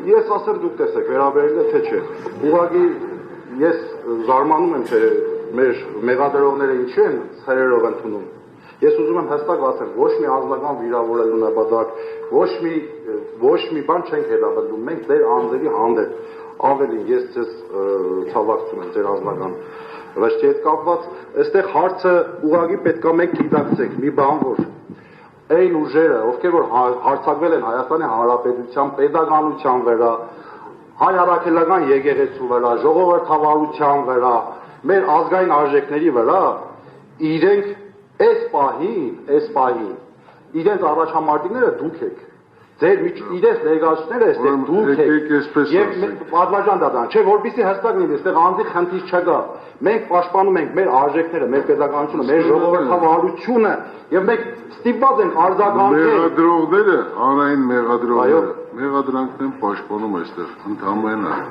ես ասեմ դուք տեսեք, վերաբերել է թե չէ։ Ուղղակի ես զարմանում եմ, թե մեր մեղադրողները ինչու են ցերերով ընդունում։ Ես ուզում եմ հստակ ասեմ, ոչ մի անձնական վիրավորելու նպատակ, ոչ մի բան չենք հետապնդում, մենք ձեր անձերի հանդեպ, ավելին ես ձեզ ցավակցում եմ ձեր անձնական վեճի հետ կապված, այստեղ հարցը ուղղակի պետք է մենք գիտակցենք մի բան, որ այն ուժերը, ովքեր որ հարձակվել են Հայաստանի Հանրապետության պետականության վրա, հայ առաքելական եկեղեցու վրա, ժողովրդավարության վրա, մեր ազգային արժեքների վրա, իրենք այս պահին, իրենց առաջամարտիկները դուք եք, ձեր իրենց ներկայացուցիչները այստեղ դուք եք, եւ Ադրբեջան դատան, չէ, որպեսզի հստակ լինի, այստեղ անձի խնդիր չկա, մենք պաշտպանում ենք մեր արժեքները, մեր պետականությունը, մեր ժողովրդավարությունը, եւ մենք ստիպված ենք արձագանքել։ Մեղադրողները, հանրային մեղադրողները, մեղադրանքն են պաշտպանում այստեղ, ընդհանրապես